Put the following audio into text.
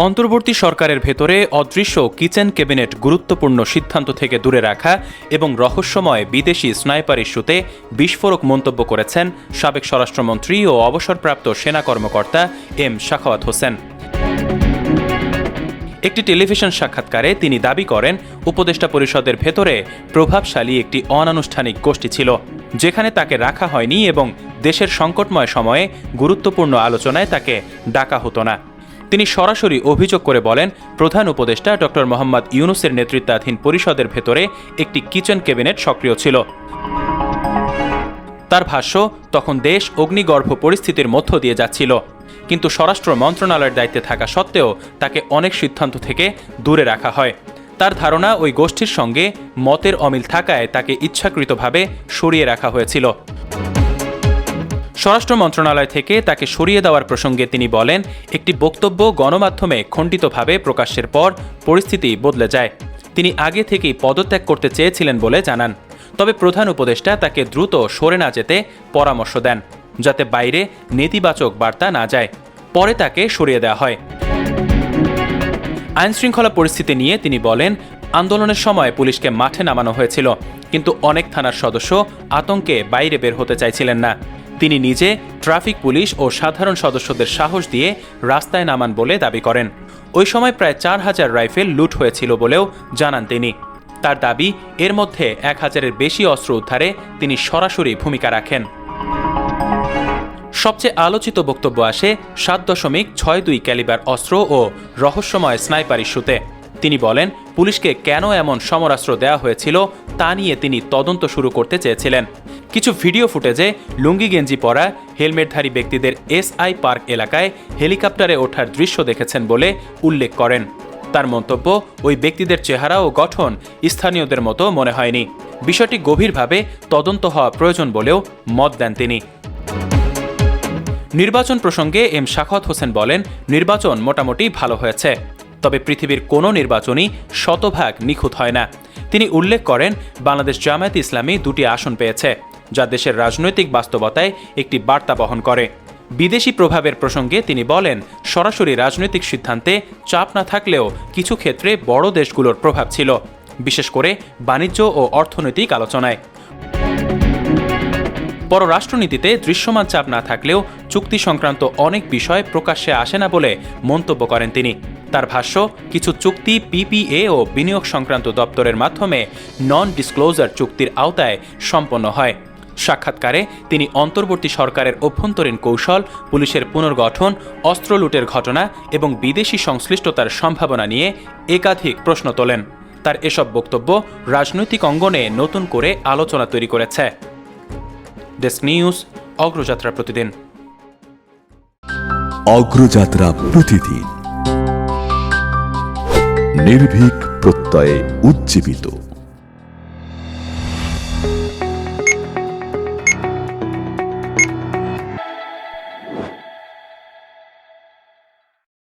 অন্তর্বর্তী সরকারের ভেতরে অদৃশ্য কিচেন ক্যাবিনেট গুরুত্বপূর্ণ সিদ্ধান্ত থেকে দূরে রাখা এবং রহস্যময় বিদেশি স্নাইপার ইস্যুতে বিস্ফোরক মন্তব্য করেছেন সাবেক স্বরাষ্ট্রমন্ত্রী ও অবসরপ্রাপ্ত সেনা কর্মকর্তা এম সাখাওয়াত হোসেন। একটি টেলিভিশন সাক্ষাৎকারে তিনি দাবি করেন, উপদেষ্টা পরিষদের ভেতরে প্রভাবশালী একটি অনানুষ্ঠানিক গোষ্ঠী ছিল, যেখানে তাকে রাখা হয়নি এবং দেশের সংকটময় সময়ে গুরুত্বপূর্ণ আলোচনায় তাকে ডাকা হতো না। তিনি সরাসরি অভিযোগ করে বলেন, প্রধান উপদেষ্টা ড মোহাম্মদ ইউনূসের নেতৃত্বাধীন পরিষদের ভেতরে একটি কিচেন ক্যাবিনেট সক্রিয় ছিল। তার ভাষ্য, তখন দেশ অগ্নিগর্ভ পরিস্থিতির মধ্য দিয়ে যাচ্ছিল, কিন্তু স্বরাষ্ট্র মন্ত্রণালয়ের দায়িত্বে থাকা সত্ত্বেও তাকে অনেক সিদ্ধান্ত থেকে দূরে রাখা হয়। তার ধারণা, ওই গোষ্ঠীর সঙ্গে মতের অমিল থাকায় তাকে ইচ্ছাকৃতভাবে সরিয়ে রাখা হয়েছিল। স্বরাষ্ট্র মন্ত্রণালয় থেকে তাকে সরিয়ে দেওয়ার প্রসঙ্গে তিনি বলেন, একটি বক্তব্য গণমাধ্যমে খণ্ডিতভাবে প্রকাশের পর পরিস্থিতি বদলে যায়। তিনি আগে থেকেই পদত্যাগ করতে চেয়েছিলেন বলে জানান, তবে প্রধান উপদেষ্টা তাকে দ্রুত সরে না যেতে পরামর্শ দেন, যাতে বাইরে নেতিবাচক বার্তা না যায়। পরে তাকে সরিয়ে দেওয়া হয়। আইনশৃঙ্খলা পরিস্থিতি নিয়ে তিনি বলেন, আন্দোলনের সময় পুলিশকে মাঠে নামানো হয়েছিল, কিন্তু অনেক থানার সদস্য আতঙ্কে বাইরে বের হতে চাইছিলেন না। তিনি নিজে ট্রাফিক পুলিশ ও সাধারণ সদস্যদের সাহস দিয়ে রাস্তায় নামান বলে দাবি করেন। ওই সময় প্রায় 4000 রাইফেল লুট হয়েছিল বলেও জানান তিনি। তার দাবি, এর মধ্যে 1000-এর বেশি অস্ত্র উদ্ধারে তিনি সরাসরি ভূমিকা রাখেন। সবচেয়ে আলোচিত বক্তব্য আসে 7.62 ক্যালিবার অস্ত্র ও রহস্যময় স্নাইপার ইস্যুতে। তিনি বলেন, পুলিশকে কেন এমন সমরাস্ত্র দেওয়া হয়েছিল তা নিয়ে তিনি তদন্ত শুরু করতে চেয়েছিলেন। কিছু ভিডিও ফুটেজে লুঙ্গি গেঞ্জি পরা হেলমেটধারী ব্যক্তিদের এসআই পার্ক এলাকায় হেলিকপ্টারে ওঠার দৃশ্য দেখেছেন বলে উল্লেখ করেন। তার মন্তব্য, ওই ব্যক্তিদের চেহারা ও গঠন স্থানীয়দের মতো মনে হয়নি। বিষয়টি গভীরভাবে তদন্ত হওয়া প্রয়োজন বলেও মত দেন তিনি। নির্বাচন প্রসঙ্গে এম সাখাওয়াত হোসেন বলেন, নির্বাচন মোটামুটি ভালো হয়েছে, তবে পৃথিবীর কোনো নির্বাচনই শতভাগ নিখুঁত হয় না। তিনি উল্লেখ করেন, বাংলাদেশ জামায়াতে ইসলামী 2টি আসন পেয়েছে, যা দেশের রাজনৈতিক বাস্তবতায় একটি বার্তা বহন করে। বিদেশি প্রভাবের প্রসঙ্গে তিনি বলেন, সরাসরি রাজনৈতিক সিদ্ধান্তে চাপ না থাকলেও কিছু ক্ষেত্রে বড় দেশগুলোর প্রভাব ছিল, বিশেষ করে বাণিজ্য ও অর্থনৈতিক আলোচনায়। পররাষ্ট্রনীতিতে দৃশ্যমান চাপ না থাকলেও চুক্তি সংক্রান্ত অনেক বিষয় প্রকাশ্যে আসে না বলে মন্তব্য করেন তিনি। তার ভাষ্য, কিছু চুক্তি পিপিএ ও বিনিয়োগ সংক্রান্ত দপ্তরের মাধ্যমে নন ডিসক্লোজার চুক্তির আওতায় সম্পন্ন হয়। সাক্ষাৎকারে তিনি অন্তর্বর্তী সরকারের অভ্যন্তরীণ কৌশল, পুলিশের পুনর্গঠন, অস্ত্র লুটের ঘটনা এবং বিদেশি সংশ্লিষ্টতার সম্ভাবনা নিয়ে একাধিক প্রশ্ন তোলেন। তার এসব বক্তব্য রাজনৈতিক অঙ্গনে নতুন করে আলোচনা তৈরি করেছে। ডেস্ক নিউজ, অগ্রযাত্রা প্রতিদিন। অগ্রযাত্রা প্রতিদিন, নির্ভীক প্রত্যয়ে উজ্জীবিত।